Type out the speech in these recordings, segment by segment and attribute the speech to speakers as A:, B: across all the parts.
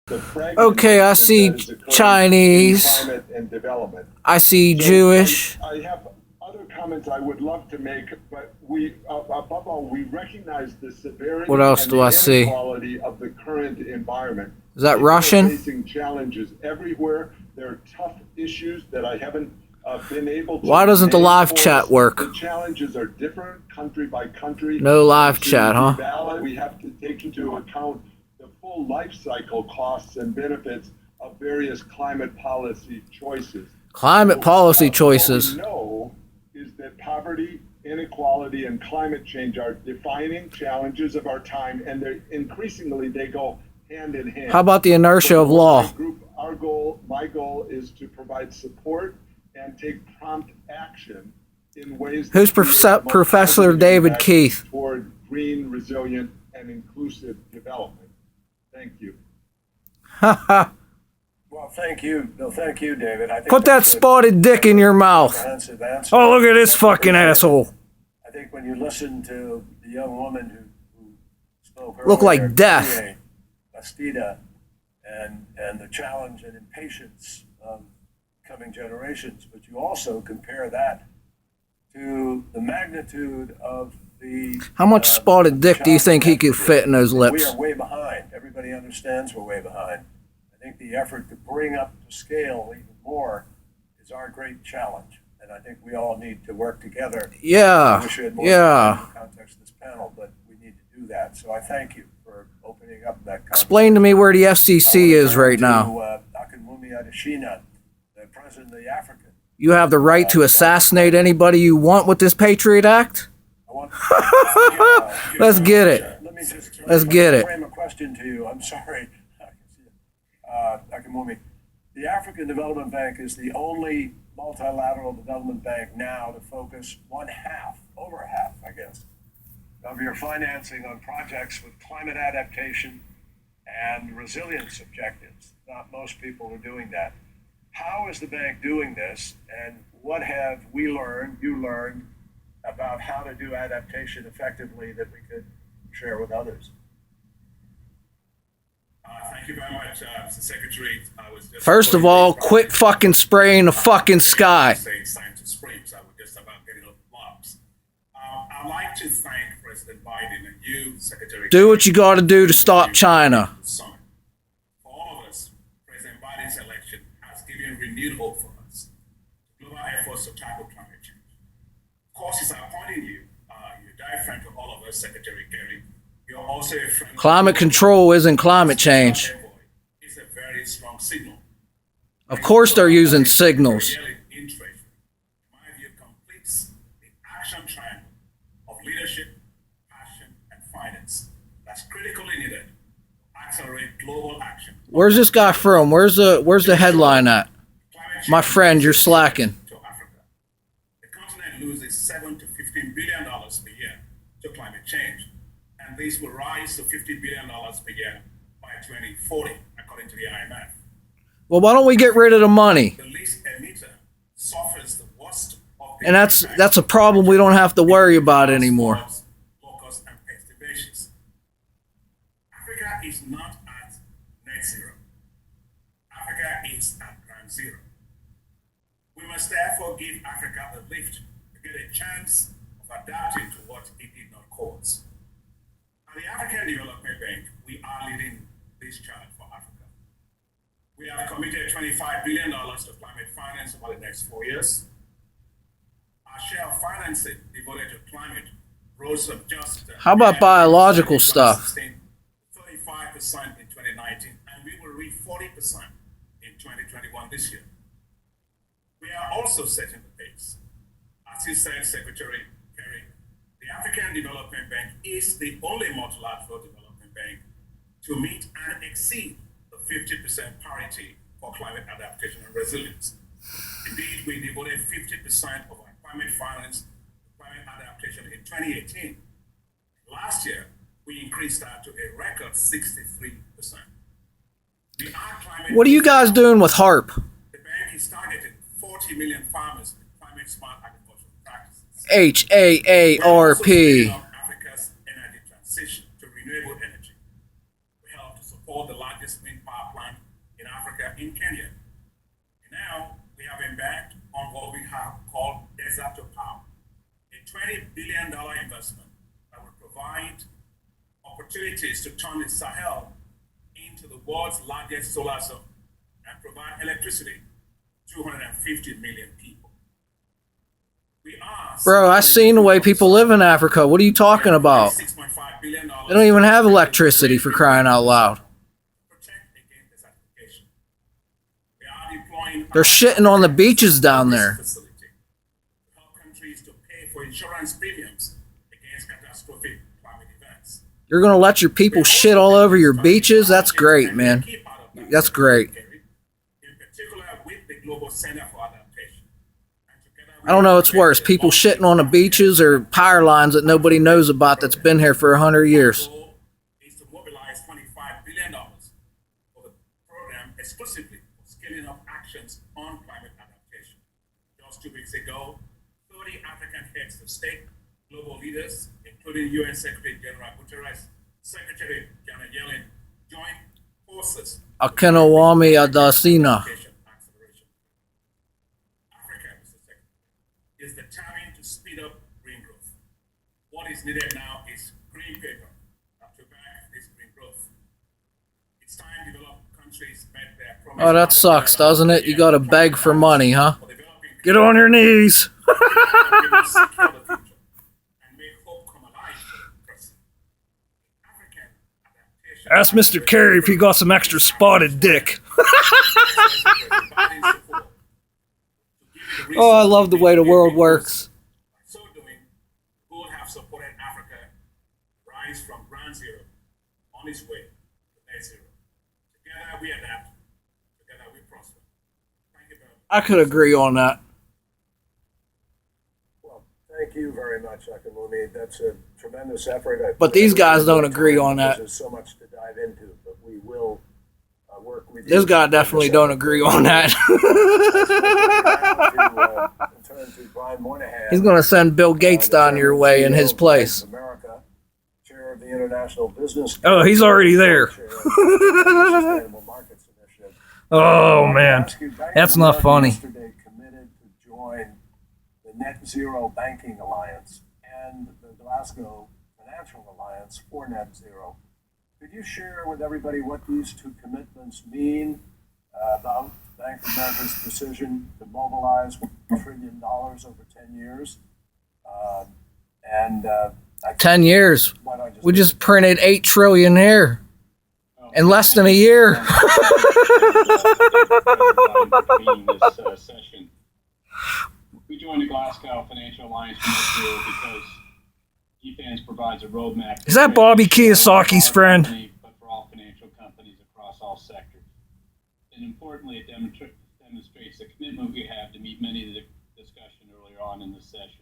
A: Okay, I see Chinese. I see Jewish.
B: I have other comments I would love to make, but above all, we recognize the severity
A: What else do I see?
B: inequality of the current environment.
A: Is that
B: People
A: Russian?
B: are facing challenges everywhere. There are tough issues that I haven't been able to.
A: Why doesn't the live chat work?
B: The challenges are different country by country.
A: No live chat, huh?
B: We have to take into account the full life cycle costs and benefits of various climate policy choices.
A: Climate policy choices.
B: What we know is that poverty, inequality, and climate change are defining challenges of our time, and increasingly they go hand in hand.
A: How about the inertia of law?
B: My goal is to provide support and take prompt action in ways.
A: Who's Professor David Keith?
B: Toward green, resilient, and inclusive development. Thank you.
A: Haha.
C: Well, thank you. No, thank you, David. I think
A: Put that spotted dick in your mouth. Oh, look at this fucking asshole.
C: I think when you listen to the young woman who spoke earlier,
A: Look like death.
C: Bastida, and the challenge and impatience of coming generations, but you also compare that to the magnitude of the.
A: How much spotted dick do you think he could fit in those lips?
C: We are way behind. Everybody understands we're way behind. I think the effort to bring up to scale even more is our great challenge, and I think we all need to work together.
A: Yeah,
C: I wish we had more
A: yeah.
C: time in the context of this panel, but we need to do that. So I thank you for opening up that conversation.
A: Explain to me where the FCC is right now.
C: Akinwumi Adesina, the president of the African.
A: You have the right to assassinate anybody you want with this Patriot Act? Let's get it. Let's get it.
C: Frame a question to you. I'm sorry, Akinwumi. The African Development Bank is the only multilateral development bank now to focus over half, I guess, of your financing on projects with climate adaptation and resilience objectives. Not most people are doing that. How is the bank doing this, and what have you learned about how to do adaptation effectively that we could share with others?
D: Thank you very much, Mr. Secretary.
A: First of all, quit fucking spraying the fucking sky.
D: It's time to spray, so we're just about getting up blocks. I'd like to thank President Biden and you, Secretary.
A: Do what you gotta do to stop China.
D: For all of us, President Biden's election has given renewed hope for us. Global efforts to tackle climate change. Of course, it's appointing you. You're a dear friend to all of us, Secretary Kerry. You're also a friend.
A: Climate control isn't climate change.
D: It's a very strong signal.
A: Of course they're using signals.
D: In my view, completes the action triangle of leadership, passion, and finance that's critically needed to accelerate global action.
A: Where's this guy from? Where's the headline at? My friend, you're slacking.
D: To Africa. The continent loses $7 to $15 billion per year to climate change, and this will rise to $50 billion per year by 2040, according to the IMF.
A: Well, why don't we get rid of the money?
D: The least emitter suffers the worst of the
A: And that's a problem we don't have to worry about anymore.
D: Locusts and pest invasions. Africa is not at net zero. Africa is at ground zero. We must therefore give Africa a lift to get a chance of adapting to what it did not cause. At the African Development Bank, we are leading this challenge for Africa. We have committed $25 billion to climate finance over the next 4 years. Our share of financing devoted to climate rose from just
A: How about biological stuff?
D: 35% in 2019, and we will reach 40% in 2021 this year. We are also setting the pace. As you said, Secretary Kerry, the African Development Bank is the only multilateral development bank to meet and exceed the 50% parity for climate adaptation and resilience. Indeed, we devoted 50% of our climate finance to climate adaptation in 2018. Last year, we increased that to a record 63%.
A: What are you guys doing with HARP?
D: The bank is targeting 40 million farmers with climate-smart agricultural practices.
A: HAARP.
D: Africa's energy transition to renewable energy. We help to support the largest wind wind power plant in Africa, in Kenya. And now we have embarked on what we have called Desert to Power, a $20 billion investment that will provide opportunities to turn the Sahel into the world's largest solar zone and provide electricity to 250 million people.
A: Bro, I seen the way people live in Africa. What are you talking about? They don't even have electricity, for crying out loud. They're shitting on the beaches down there. You're gonna let your people shit all over your beaches? That's great, man. That's great. I don't know what's worse, people shitting on the beaches or power lines that nobody knows about that's been here for 100 years.
D: Is to mobilize $25 billion for the program exclusively for scaling up actions on climate adaptation. Just 2 weeks ago, 30 African heads of state, global leaders, including UN Secretary General Guterres, Secretary Janet Yellen, joined forces.
A: Akenawami Adasina.
D: Is determined to speed up green growth. What is needed now is green paper to back this green growth. It's time developed countries met their promise.
A: Oh, that sucks, doesn't it? You gotta beg for money, huh? Get on your knees. Ask Mr. Kerry if he got some extra spotted dick. Oh, I love the way the world works.
D: So doing, we will have supported Africa rise from ground zero on its way to net zero. Together we adapt. Together we prosper. Thank you very much.
A: I could agree on that.
C: Well, thank you very much, Akinwumi. That's a tremendous effort.
A: But these guys don't agree on that.
C: There's so much to dive into, but we will work with you.
A: This guy definitely don't agree on that. He's going to send Bill Gates down your way in his place.
C: America, chair of the International Business.
A: Oh, he's already there. Oh, man. That's not funny.
C: Yesterday committed to join the Net Zero Banking Alliance and the Glasgow Financial Alliance for Net Zero. Could you share with everybody what these two commitments mean about Bank of America's decision to mobilize $1 trillion over 10 years?
A: 10 years. We just printed 8 trillion here in less than a year.
E: We joined the Glasgow Financial Alliance because GFANS provides a roadmap.
A: Is that Bobby Kiyosaki's friend?
E: But for all financial companies across all sectors. And importantly, it demonstrates the commitment we have to meet many of the discussion earlier on in this session.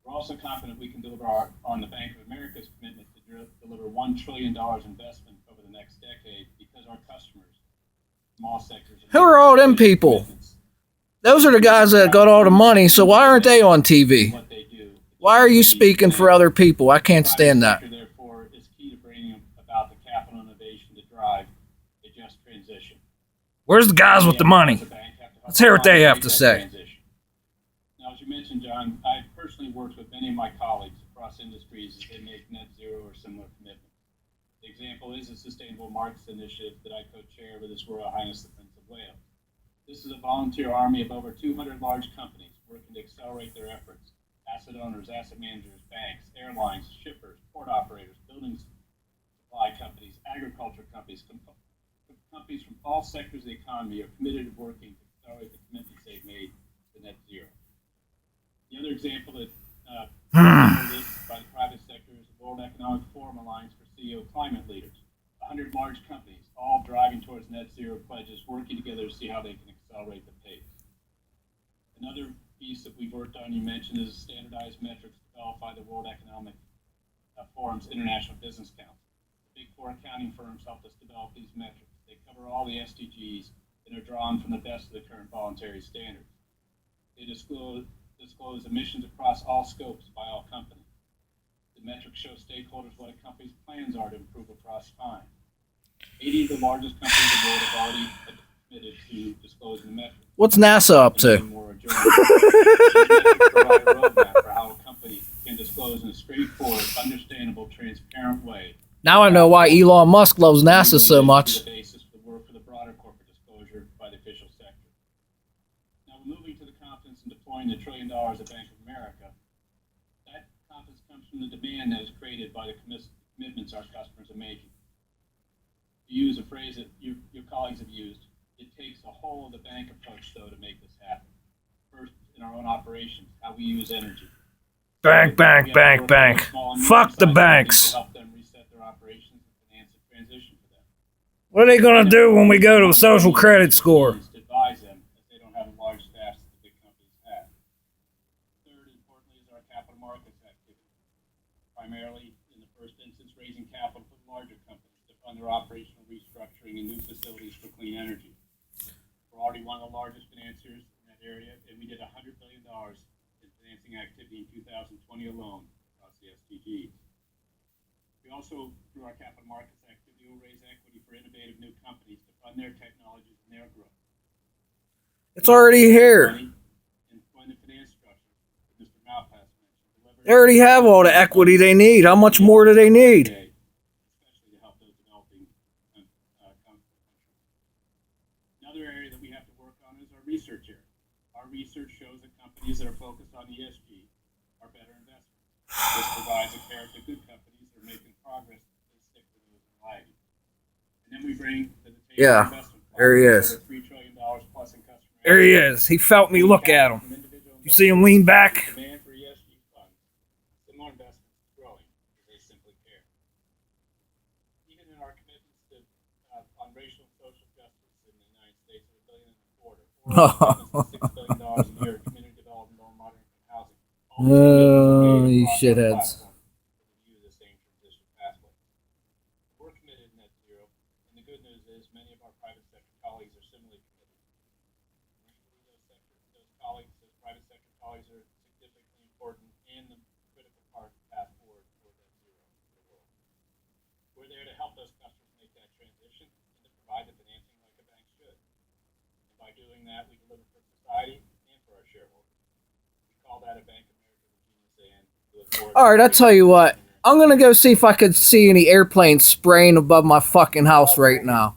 E: We're also confident we can deliver on the Bank of America's commitment to deliver $1 trillion investment over the next decade because our customers, small sectors.
A: Who are all them people? Those are the guys that got all the money, so why aren't they on TV? Why are you speaking for other people? I can't stand that.
E: Therefore, is key to bringing about the capital innovation to drive a just transition.
A: Where's the guys with the money? Let's hear what they have to say.
E: Now, as you mentioned, John, I've personally worked with many of my colleagues across industries as they make net zero or similar commitments. The example is the Sustainable Markets Initiative that I co-chair with His Royal Highness the Prince of Wales. This is a volunteer army of over 200 large companies working to accelerate their efforts. Asset owners, asset managers, banks, airlines, shippers, port operators, building supply companies, agriculture companies, companies from all sectors of the economy are committed to working to accelerate the commitments they've made to net zero. The other example that this by the private sector is the World Economic Forum Alliance for CEO Climate Leaders. 100 large companies, all driving towards net zero pledges, working together to see how they can accelerate the pace. Another piece that we've worked on, you mentioned, is standardized metrics developed by the World Economic Forum's International Business Council. The Big Four accounting firms helped us develop these metrics. They cover all the SDGs and are drawn from the best of the current voluntary standards. They disclose emissions across all scopes by all companies. The metrics show stakeholders what a company's plans are to improve across time. 80 of the largest companies in the world have already committed to disclosing the metrics.
A: What's NASA up to?
E: These metrics provide a roadmap for how a company can disclose in a straightforward, understandable, transparent way.
A: Now I know why Elon Musk loves NASA so much.
E: The basis for the work for the broader corporate disclosure by the official sector. Now, moving to the confidence in deploying the $1 trillion at Bank of America, that confidence comes from the demand that is created by the commitments our customers are making. To use a phrase that your colleagues have used, it takes a whole of the bank approach, though, to make this happen. First, in our own operations, how we use energy.
A: Bank. Fuck the banks.
E: Help them reset their operations and finance a transition for them.
A: What are they gonna do when we go to a social credit score?
E: To advise them, as they don't have a large staff that the big companies have. Third, importantly, is our capital markets activity. Primarily, in the first instance, raising capital for larger companies to fund their operational restructuring and new facilities for clean energy. We're already one of the largest financiers in that area, and we did $100 billion in financing activity in 2020 alone across the SDGs. We also, through our capital markets activity, will raise equity for innovative new companies to fund their technologies and their growth.
A: It's already here.
E: And fund the finance structure that Mr. Malpass mentioned.
A: They already have all the equity they need. How much more do they need?
E: Especially to help those developing countries. Another area that we have to work on is our research area. Our research shows that companies that are focused on ESG are better investments. This provides a carrot to good companies that are making progress and stick with those in lagging. And then we bring to the table investment.
A: There he is.
E: $3 trillion plus in customer.
A: There he is. He felt me look at him. You see him lean back?
E: Demand for ESG funds. Similar investments is growing because they simply care. Even in our commitments to on racial and social justice in the United States of $1.25 billion, or $6 billion a year in community development or modern housing.
A: Oh, you shitheads.
E: The same transition pathway. We're committed to net zero, and the good news is many of our private sector colleagues are similarly committed. Those private sector colleagues are significantly important and the critical part of the path forward toward net zero for the world. We're there to help those customers make that transition and to provide the financing like a bank should. And by doing that, we deliver for society and for our shareholders. We call that a Bank of America Virginia.
A: All right, I'll tell you what. I'm gonna go see if I could see any airplanes spraying above my fucking house right now.